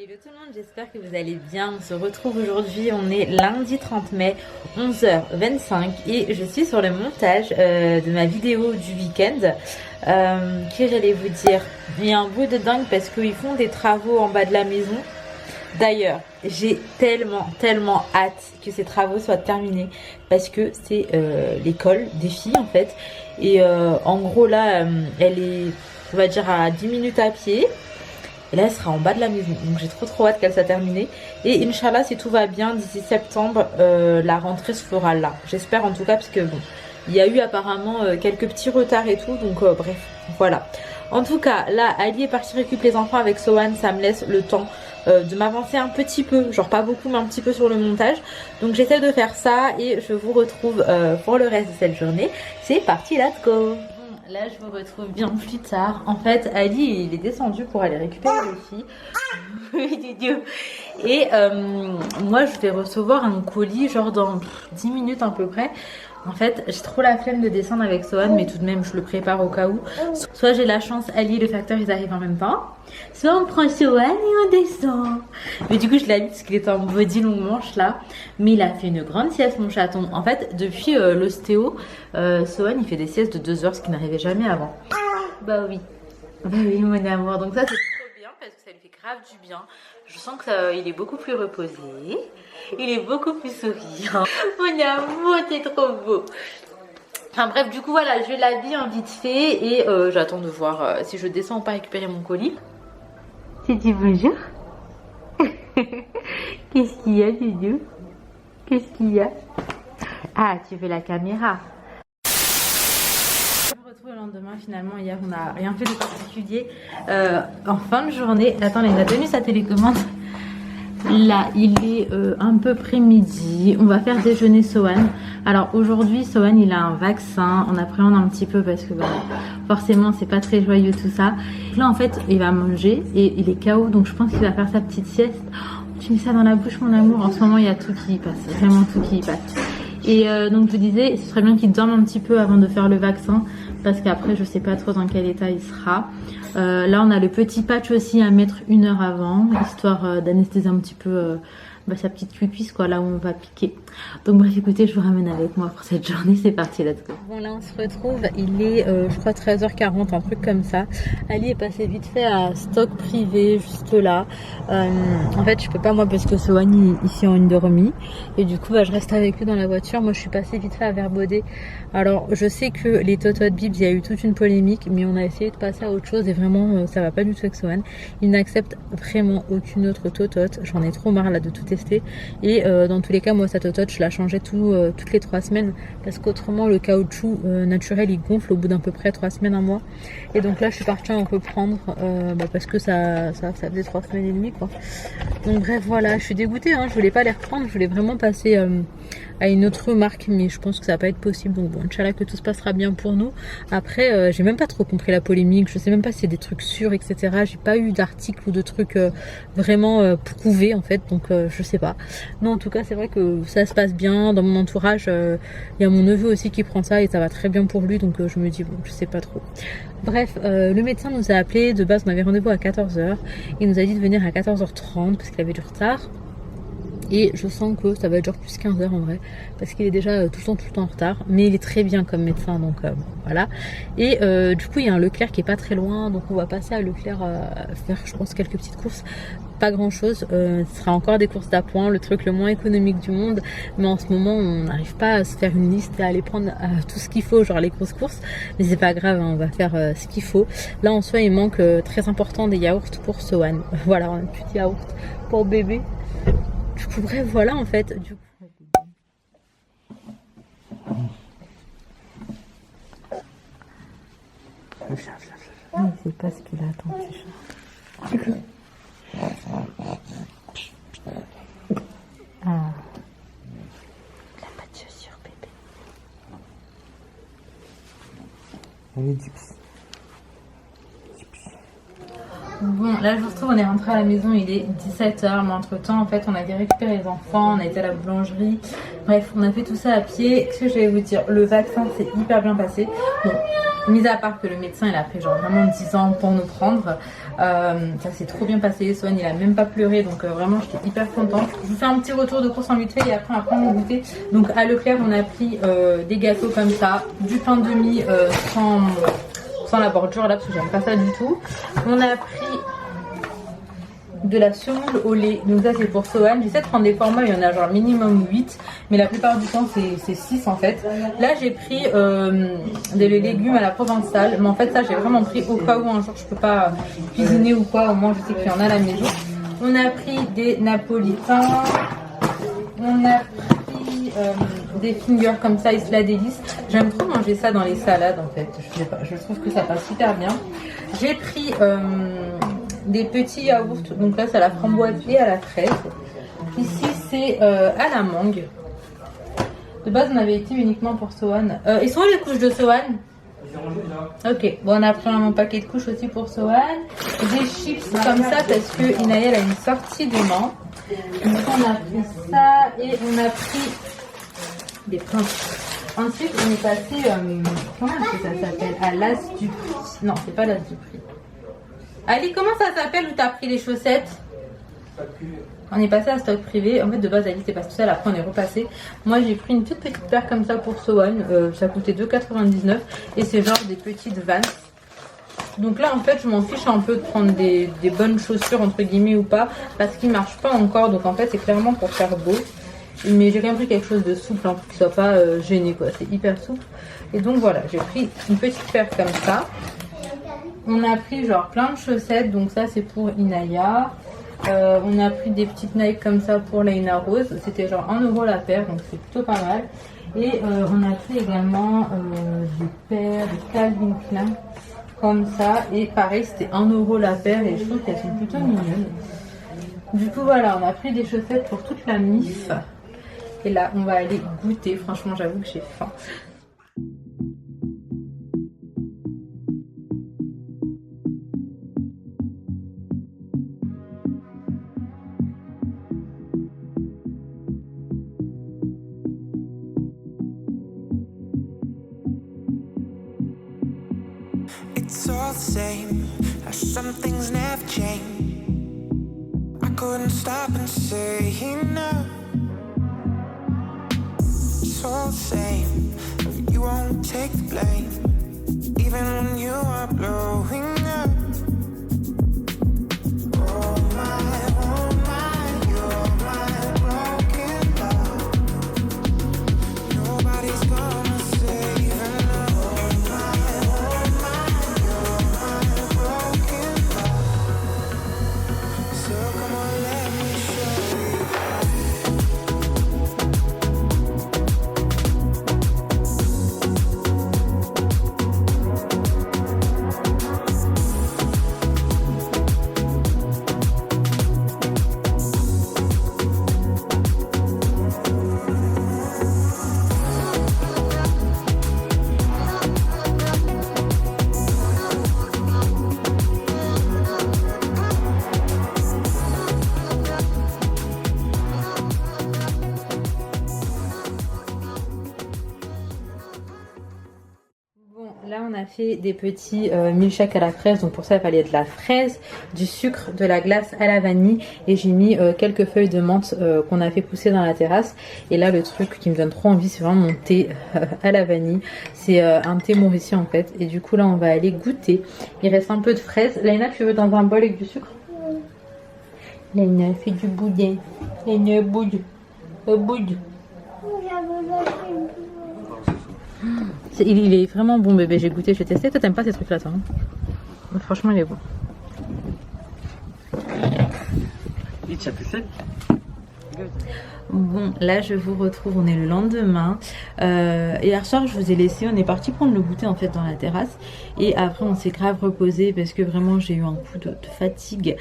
Hello tout le monde, j'espère que vous allez bien. On se retrouve aujourd'hui, on est lundi 30 mai, 11h25 et je suis sur le montage de ma vidéo du week-end. Que j'allais vous dire, il y a un bruit de dingue parce qu'ils font des travaux en bas de la maison. D'ailleurs, j'ai tellement hâte que ces travaux soient terminés parce que c'est l'école des filles en fait. Et en gros là, elle est, on va dire, à 10 minutes à pied. Et là, elle sera en bas de la maison. Donc, j'ai trop hâte qu'elle soit terminée. Et Inch'Allah, si tout va bien, d'ici septembre, la rentrée se fera là. J'espère en tout cas, parce que bon, il y a eu apparemment quelques petits retards et tout. Donc, bref, voilà. En tout cas, là, Ali est parti récupérer les enfants avec Sohan. Ça me laisse le temps de m'avancer un petit peu. Genre, pas beaucoup, mais un petit peu sur le montage. Donc, j'essaie de faire ça. Et je vous retrouve pour le reste de cette journée. C'est parti, let's go! Là, je vous retrouve bien plus tard. En fait, Ali, il est descendu pour aller récupérer les filles. Oui, Didier. Et moi, je vais recevoir un colis, genre dans 10 minutes à peu près. En fait, j'ai trop la flemme de descendre avec Sohan, mais tout de même, je le prépare au cas où. Soit j'ai la chance, Ali et le facteur, ils arrivent en même temps. Soit on prend Sohan et on descend. Mais du coup, je l'ai mis parce qu'il était en body long manche là. Mais il a fait une grande sieste, mon chaton. En fait, depuis l'ostéo, Sohan, il fait des siestes de 2 heures, ce qui n'arrivait jamais avant. Bah oui. Bah oui, mon amour. Donc ça, c'est trop bien parce que ça lui fait grave du bien. Je sens qu'il est beaucoup plus reposé. Il est beaucoup plus souriant. Mon amour, t'es trop beau. Enfin bref, du coup, voilà, je l'habille en vite fait et j'attends de voir si je descends ou pas récupérer mon colis. Tu dis bonjour. Qu'est-ce qu'il y a, Doudou? Qu'est-ce qu'il y a? Ah, tu veux la caméra? Je me retrouve le lendemain, finalement. Hier, on n'a rien fait de particulier. En fin de journée, attendez, il a tenu sa télécommande. Là, il est un peu près-midi. On va faire déjeuner Sohan. Alors aujourd'hui, Sohan, il a un vaccin. On appréhende un petit peu parce que bah, forcément, c'est pas très joyeux tout ça. Là, en fait, il va manger et il est KO. Donc, je pense qu'il va faire sa petite sieste. Oh, tu mets ça dans la bouche, mon amour. En ce moment, il y a tout qui y passe. Vraiment tout qui y passe. Et donc, je vous disais, ce serait bien qu'il dorme un petit peu avant de faire le vaccin. Parce qu'après, je sais pas trop dans quel état il sera. Là, on a le petit patch aussi à mettre 1 heure avant, histoire d'anesthésier un petit peu sa petite cuisse, quoi, là où on va piquer. Donc bref, écoutez, je vous ramène avec moi pour cette journée. C'est parti, let's go. Bon, là, on se retrouve. Il est, je crois, 13h40, un truc comme ça. Ali est passé vite fait à stock privé, juste là. En fait, je peux pas, moi, parce que Sohan est ici en une dormie. Et du coup, bah, je reste avec eux dans la voiture. Moi, je suis passée vite fait à Verbaudet. Alors, je sais que les Totot Bibs, il y a eu toute une polémique, mais on a essayé de passer à autre chose et vraiment, ça va pas du tout avec Sohan. Il n'accepte vraiment aucune autre Totot. J'en ai trop marre là de tout tester. Et dans tous les cas, moi, sa Totot, je la changeais toutes les 3 semaines parce qu'autrement, le caoutchouc naturel, il gonfle au bout d'à peu près 3 semaines, 1 mois. Et donc là, je suis partie en reprendre parce que ça faisait 3 semaines et demie, quoi. Donc bref, voilà, je suis dégoûtée, hein, je voulais pas les reprendre, je voulais vraiment passer à une autre marque, mais je pense que ça va pas être possible. Donc bon, Inch'Allah que tout se passera bien pour nous. Après, j'ai même pas trop compris la polémique, je sais même pas si c'est des trucs sûrs, etc. J'ai pas eu d'article ou de trucs vraiment prouvés en fait, donc je sais pas. Non, en tout cas, c'est vrai que ça se passe bien. Dans mon entourage, il y a mon neveu aussi qui prend ça et ça va très bien pour lui, donc je me dis, bon, je sais pas trop. Bref, le médecin nous a appelé. De base, on avait rendez-vous à 14h. Il nous a dit de venir à 14h30 parce qu'il avait du retard. Et je sens que ça va être genre plus 15h en vrai, parce qu'il est déjà tout le temps en retard, mais il est très bien comme médecin, donc bon, voilà. Et du coup, il y a un Leclerc qui est pas très loin, donc on va passer à Leclerc faire, je pense, quelques petites courses. Pas grand chose, ce sera encore des courses d'appoint, le truc le moins économique du monde, mais en ce moment on n'arrive pas à se faire une liste et à aller prendre tout ce qu'il faut, genre les grosses courses, mais c'est pas grave, hein, on va faire ce qu'il faut. Là en soi il manque très important des yaourts pour Sohan. Voilà, un petit yaourt pour bébé. Du coup, bref, voilà en fait. Du coup... Il sait pas ce qu'il attend, petit chat. Ah. Il a pas de chaussures, bébé. Allez, Dips. Bon, là je vous retrouve, on est rentré à la maison, il est 17h, mais entre temps en fait on a été récupérer les enfants, on a été à la boulangerie Bref, on a fait tout ça à pied. Qu'est-ce que je vais vous dire? Le vaccin s'est hyper bien passé. Bon, mis à part que le médecin il a pris genre vraiment 10 ans pour nous prendre. Ça s'est trop bien passé. Swan il a même pas pleuré, donc vraiment j'étais hyper contente. Je vous fais un petit retour de course en vite fait et après on va prendre mon goûter. Donc à Leclerc on a pris des gâteaux comme ça, du pain de mie sans la bordure là parce que j'aime pas ça du tout. On a pris de la semoule au lait, donc ça c'est pour Sohan. J'essaie de prendre des formats, il y en a genre minimum 8, mais la plupart du temps c'est 6 en fait. Là j'ai pris des légumes à la provençale, mais en fait ça j'ai vraiment pris au cas où un jour je peux pas cuisiner ou quoi, au moins je sais qu'il y en a à la maison. On a pris des napolitains, on a pris des fingers comme ça, Isla Délice. J'aime trop manger ça dans les salades en fait, je sais pas, je trouve que ça passe super bien. J'ai pris des petits yaourts, donc là c'est à la framboise et à la fraise. Ici c'est à la mangue. De base on avait été uniquement pour Sohan. Ils sont où les couches de Sohan? Ok, bon on a pris un paquet de couches aussi pour Sohan. Des chips comme ça parce que Inaël a une sortie demain. Donc on a pris ça et on a pris des principes. Ensuite on est passé, comment est-ce que ça s'appelle? À l'As du Prix. Non c'est pas l'As du Prix. Ali, comment ça s'appelle où t'as pris les chaussettes? On est passé à stock privé. En fait, de base, Ali était pas tout seul. Après, on est repassé. Moi, j'ai pris une toute petite paire comme ça pour Sohan. Ça coûtait 2,99 et c'est genre des petites Vans. Donc là, en fait, je m'en fiche un peu de prendre des bonnes chaussures, entre guillemets, ou pas, parce qu'ils marchent pas encore. Donc en fait, c'est clairement pour faire beau. Mais j'ai quand même pris quelque chose de souple, hein, pour qu'il soit pas gêné, quoi. C'est hyper souple. Et donc voilà, j'ai pris une petite paire comme ça. On a pris genre plein de chaussettes, donc ça c'est pour Inaya. On a pris des petites Nike comme ça pour Laina Rose. C'était genre 1 € la paire, donc c'est plutôt pas mal. Et on a pris également des paires de Calvin Klein comme ça. Et pareil, c'était 1 € la paire et je trouve qu'elles sont plutôt mignonnes. Du coup voilà, on a pris des chaussettes pour toute la MIF. Et là, on va aller goûter. Franchement, j'avoue que j'ai faim. It's all the same, how some things never change. I couldn't stop and say enough. It's all the same, you won't take the blame, even when you are blowing up. Oh my, you're my broken love. Nobody's gonna save enough. Là on a fait des petits milkshakes à la fraise, donc pour ça il fallait de la fraise, du sucre, de la glace à la vanille et j'ai mis quelques feuilles de menthe qu'on a fait pousser dans la terrasse. Et là le truc qui me donne trop envie c'est vraiment mon thé à la vanille, c'est un thé mauricien en fait. Et du coup là on va aller goûter, il reste un peu de fraise. Laina, tu veux dans un bol avec du sucre? Laina fait du boudin, Laina boude, boude. Il est vraiment bon bébé, j'ai goûté, j'ai testé. Toi t'aimes pas ces trucs là toi hein? Franchement il est bon. Bon là je vous retrouve, on est le lendemain. Hier soir je vous ai laissé, on est parti prendre le goûter en fait dans la terrasse. Et après on s'est grave reposé parce que vraiment j'ai eu un coup de fatigue.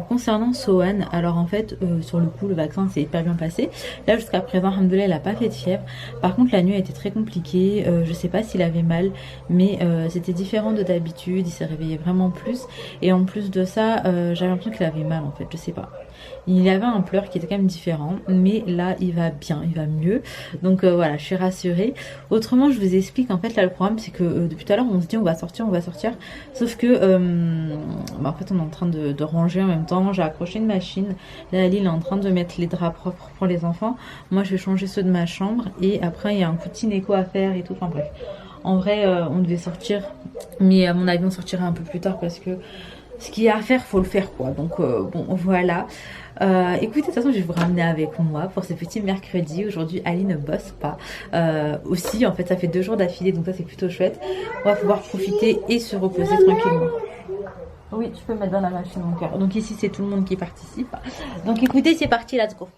Concernant Sohan, alors en fait sur le coup le vaccin s'est hyper bien passé. Là jusqu'à présent alhamdoulilah il a pas fait de fièvre. Par contre la nuit a été très compliquée, je sais pas s'il avait mal, mais c'était différent de d'habitude, il s'est réveillé vraiment plus. Et en plus de ça j'avais l'impression qu'il avait mal en fait, je sais pas. Il avait un pleur qui était quand même différent, mais là il va bien, il va mieux. Donc voilà, je suis rassurée. Autrement, je vous explique, en fait là le problème c'est que depuis tout à l'heure on se dit on va sortir, sauf que en fait on est en train de ranger en même temps. J'ai accroché une machine, là Ali il est en train de mettre les draps propres pour les enfants. Moi je vais changer ceux de ma chambre et après il y a un coup de Tineco à faire et tout, enfin bref. En vrai on devait sortir, mais à mon avis on sortira un peu plus tard parce que ce qu'il y a à faire, faut le faire quoi. Donc bon voilà. Écoutez, de toute façon je vais vous ramener avec moi pour ce petit mercredi. Aujourd'hui Ali ne bosse pas. Aussi en fait ça fait 2 jours d'affilée, donc ça c'est plutôt chouette. On va pouvoir profiter et se reposer tranquillement. Oui, tu peux mettre dans la machine mon cœur. Donc ici c'est tout le monde qui participe. Donc écoutez, c'est parti, let's go.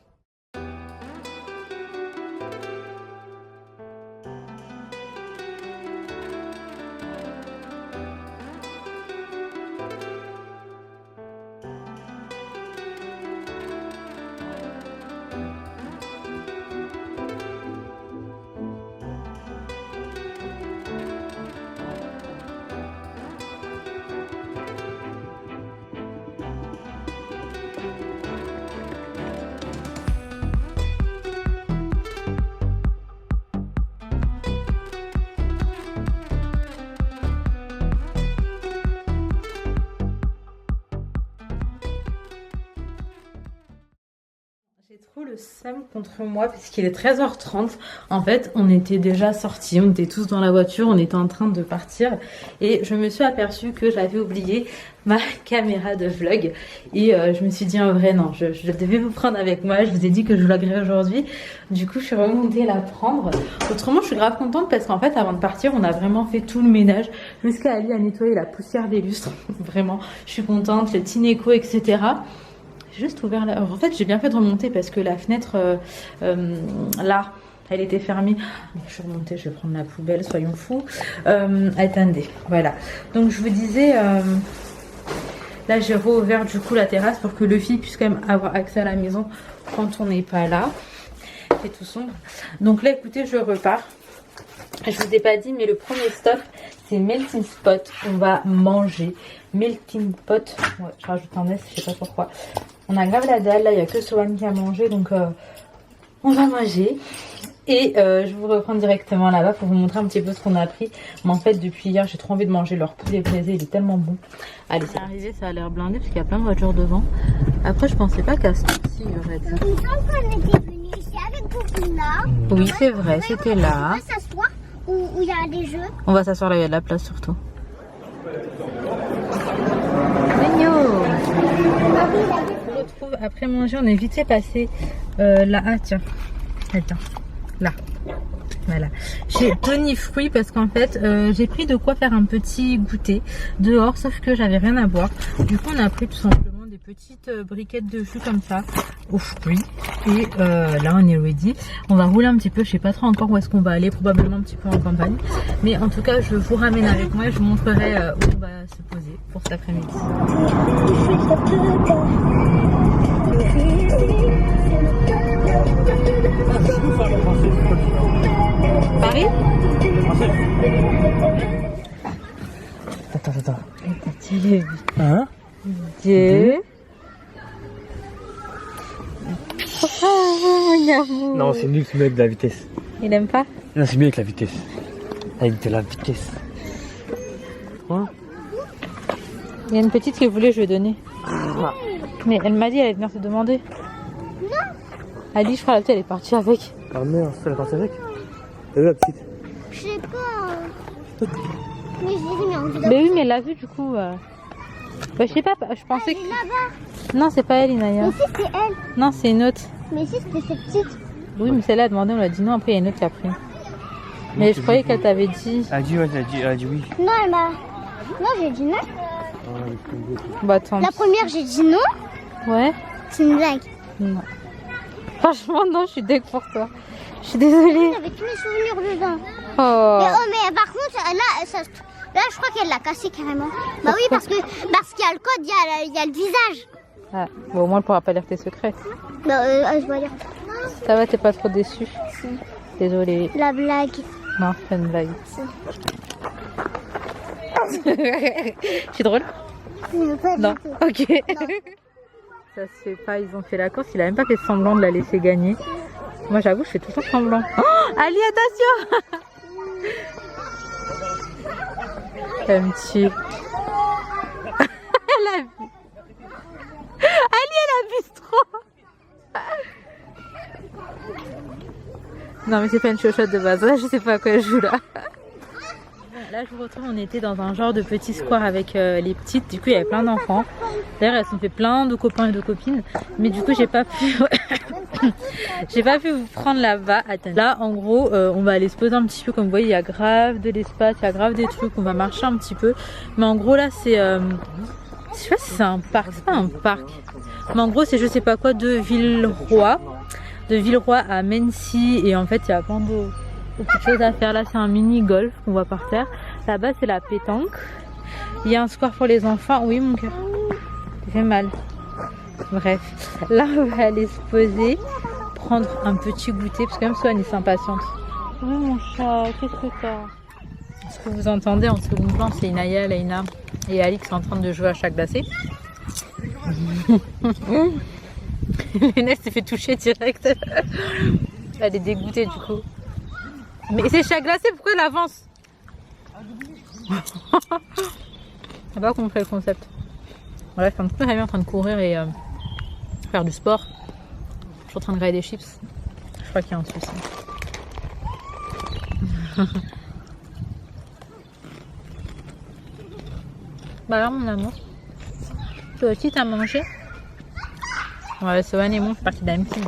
J'ai trop le seum contre moi puisqu'il est 13h30. En fait, on était déjà sortis, on était tous dans la voiture, on était en train de partir et je me suis aperçue que j'avais oublié ma caméra de vlog et je me suis dit en vrai non, je devais vous prendre avec moi. Je vous ai dit que je vloguerais aujourd'hui, du coup je suis remontée la prendre. Autrement, je suis grave contente parce qu'en fait avant de partir, on a vraiment fait tout le ménage jusqu'à Ali à nettoyer la poussière des lustres. Vraiment, je suis contente, le Tineco, etc. Juste ouvert là. En fait j'ai bien fait de remonter parce que la fenêtre là elle était fermée. Je suis remontée, je vais prendre la poubelle, soyons fous. Attendez, voilà. Donc je vous disais là j'ai rouvert du coup la terrasse pour que le fille puisse quand même avoir accès à la maison quand on n'est pas là. C'est tout sombre. Donc là écoutez, je repars. Je vous ai pas dit mais le premier stop c'est Melting Pot. On va manger Melting Pot. Ouais, je rajoute un S, je sais pas pourquoi. On a grave la dalle, là il n'y a que Sohan qui a mangé, donc on va manger. Et je vous reprends directement là-bas pour vous montrer un petit peu ce qu'on a pris. Mais en fait depuis hier j'ai trop envie de manger leur poulet braisé, il est tellement bon. Allez, c'est arrivé, ça a l'air blindé parce qu'il y a plein de voitures devant. Après je pensais pas qu'à ce temps-ci il y aurait ça. Il me semble qu'on était venu ici avec Coquina. Oui c'est vrai, c'était là. On va s'asseoir où il y a des jeux. On va s'asseoir là, il y a de la place surtout. On se retrouve après manger, on est vite fait passer là. Ah tiens, attends, là. Voilà. Chez Tony Fruit parce qu'en fait j'ai pris de quoi faire un petit goûter dehors, sauf que j'avais rien à boire. Du coup on a pris tout simplement des petites briquettes de jus comme ça aux fruits. Et là on est ready. On va rouler un petit peu, je sais pas trop encore où est-ce qu'on va aller, probablement un petit peu en campagne. Mais en tout cas je vous ramène avec moi et je vous montrerai où on va se poser pour cet après-midi. Paris? Attends. Hein? Dieu. Oh, mon amour. Non, c'est nul, c'est mieux avec de la vitesse. Il aime pas? Non, c'est mieux avec la vitesse. Avec de la vitesse. Quoi? Il y a une petite qui voulait, je lui ai donné. Mais elle m'a dit, elle allait venir te demander. Non. Ali, je crois, la petite, elle est partie avec. Ah merde, elle est partie avec? T'as vu la petite? Je sais pas. Mais j'ai mis envie de... Mais oui, mais elle l'a vu du coup. Bah, je sais pas, je pensais que. Là-bas. Non, c'est pas elle, Inaya. Mais si, c'est elle. Non, c'est une autre. Mais si, c'était cette petite. Oui, mais celle-là a demandé, on l'a dit non, après il y a une autre qui a pris. Mais je croyais qu'elle t'avait dit. Elle a dit, ouais, elle a dit oui. Non, elle m'a... Non, j'ai dit non. Bah attends. La première, j'ai dit non. Ouais. C'est une blague. Non. Franchement, non, je suis deg pour toi. Je suis désolée. Avec tous mes souvenirs dedans. Oh. Mais par contre, là, je crois qu'elle l'a cassé carrément. Bah oui, parce qu'il y a le code, il y a le visage. Ah, bon, au moins, elle pourra pas lire tes secrets. Bah, je dois lire. Ça va, t'es pas trop déçue? Si. Désolée. La blague. Non, c'est pas une blague. Si. Je suis drôle? Pas Non. du tout. Ok. Non. Ça se fait pas, ils ont fait la course, il a même pas fait semblant de la laisser gagner. Moi j'avoue, je fais tout le temps semblant. Oh, Ali, attention. Elle me tue. Elle a vu. Ali, elle abuse trop. Non mais c'est pas une chochotte de base, là je sais pas à quoi elle joue là. Là je vous retrouve, on était dans un genre de petit square avec les petites, du coup il y avait plein d'enfants. D'ailleurs elles se sont fait plein de copains et de copines, mais du coup j'ai pas pu j'ai pas pu vous prendre là-bas. Là en gros on va aller se poser un petit peu, comme vous voyez il y a grave de l'espace, il y a grave des trucs, on va marcher un petit peu. Mais en gros là c'est, je sais pas si c'est un parc, c'est pas un parc, mais en gros c'est je sais pas quoi de Villeroy. De Villeroy à Mency, et en fait il y a plein de petites choses à faire. Là c'est un mini golf qu'on voit par terre, là-bas c'est la pétanque, il y a un square pour les enfants. Oui mon cœur, ça fait mal. Bref, là on va aller se poser, prendre un petit goûter parce que même Swan il s'impatiente. Oui mon chat, qu'est-ce que t'as? Ce que vous entendez en second plan, c'est Inaya, Leïna et Ali qui sont en train de jouer à chat glacé. Lénelle s'est fait toucher direct. Elle est dégoûtée du coup. Mais c'est chat glacé, pourquoi elle avance? Elle n'a pas compris le concept. Bref, en tout cas, elle est en train de courir et faire du sport. Je suis en train de grailler des chips. Je crois qu'il y a un souci. Bah alors mon amour, toi aussi t'as mangé? Ouais, Sohan et moi, je suis partie d'un film.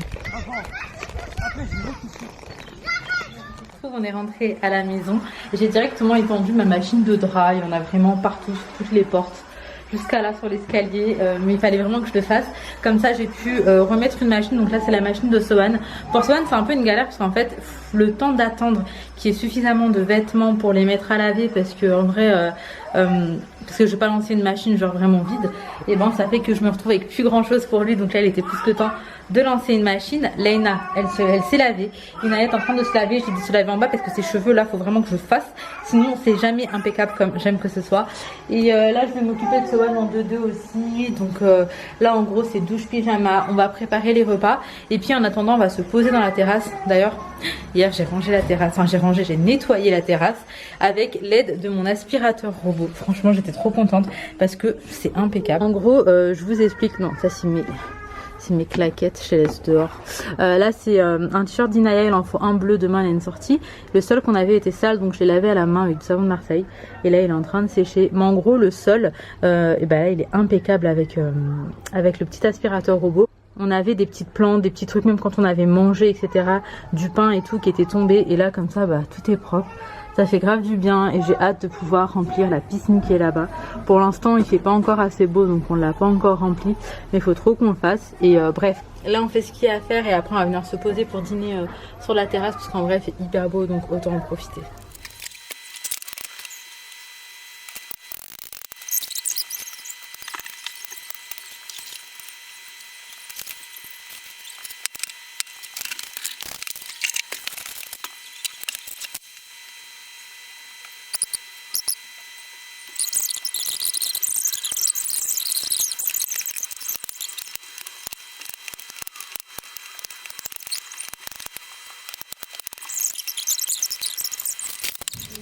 On est rentré à la maison. J'ai directement étendu ma machine de drap. Il y en a vraiment partout, sur toutes les portes, jusqu'à là sur l'escalier. Mais il fallait vraiment que je le fasse. Comme ça, j'ai pu remettre une machine. Donc là, c'est la machine de Sohan. Pour Sohan, c'est un peu une galère parce qu'en fait, le temps d'attendre qu'il y ait suffisamment de vêtements pour les mettre à laver, parce que en vrai, parce que je vais pas lancer une machine genre vraiment vide, et bon ça fait que je me retrouve avec plus grand chose pour lui. Donc là il était plus que temps de lancer une machine. Leïna elle s'est lavée, Inaya est en train de se laver, j'ai dit de se laver en bas parce que ses cheveux là faut vraiment que je fasse, sinon c'est jamais impeccable comme j'aime que ce soit. Et là je vais m'occuper de Sohan en 2-2 aussi. Donc là en gros c'est douche pyjama, on va préparer les repas et puis en attendant on va se poser dans la terrasse. D'ailleurs hier j'ai rangé la terrasse, enfin j'ai nettoyé la terrasse avec l'aide de mon aspirateur robot. Franchement j'étais trop contente parce que c'est impeccable. En gros je vous explique, non ça c'est mes claquettes, je les laisse dehors. Là c'est un t-shirt d'Inaya, il en faut un bleu, demain il y a une sortie. Le sol qu'on avait était sale donc je l'ai lavé à la main avec du savon de Marseille et là il est en train de sécher. Mais en gros le sol et ben là il est impeccable avec le petit aspirateur robot. On avait des petites plantes, des petits trucs même quand on avait mangé etc, du pain et tout qui était tombé, et là comme ça bah tout est propre. Ça fait grave du bien et j'ai hâte de pouvoir remplir la piscine qui est là-bas. Pour l'instant il fait pas encore assez beau donc on l'a pas encore rempli, mais il faut trop qu'on le fasse. Et bref, là on fait ce qu'il y a à faire et après on va venir se poser pour dîner sur la terrasse parce qu'en vrai il fait hyper beau donc autant en profiter.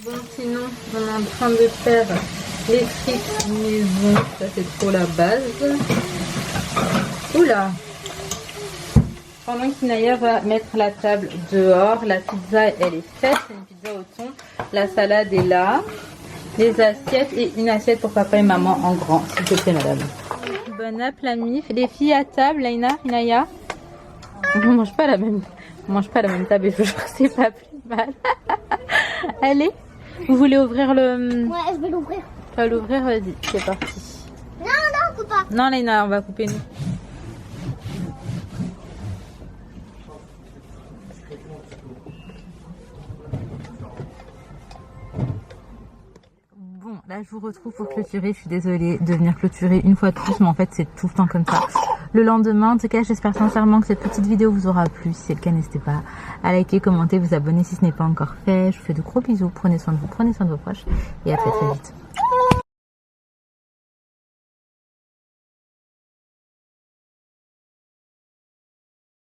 Bon sinon on est en train de faire les frites maison, ça c'est trop la base. Oula. Pendant qu'Inaya va mettre la table dehors, la pizza elle est faite, c'est une pizza au thon, la salade est là, les assiettes et une assiette pour papa et maman en grand, s'il te plaît madame. Bon app la mif, les filles à table, Leïna, Inaya. On mange pas la même table et je jure que c'est pas plus mal. Allez. Vous voulez ouvrir le... Ouais, je vais l'ouvrir. Tu vas l'ouvrir, vas-y, c'est parti. Non, non, coupe pas. Non, Leïna, on va couper nous. Bon, là je vous retrouve pour clôturer. Je suis désolée de venir clôturer une fois de plus, mais en fait c'est tout le temps comme ça. Le lendemain, en tout cas j'espère sincèrement que cette petite vidéo vous aura plu. Si c'est le cas, n'hésitez pas à liker, commenter, vous abonner si ce n'est pas encore fait. Je vous fais de gros bisous, prenez soin de vous, prenez soin de vos proches et à très très vite.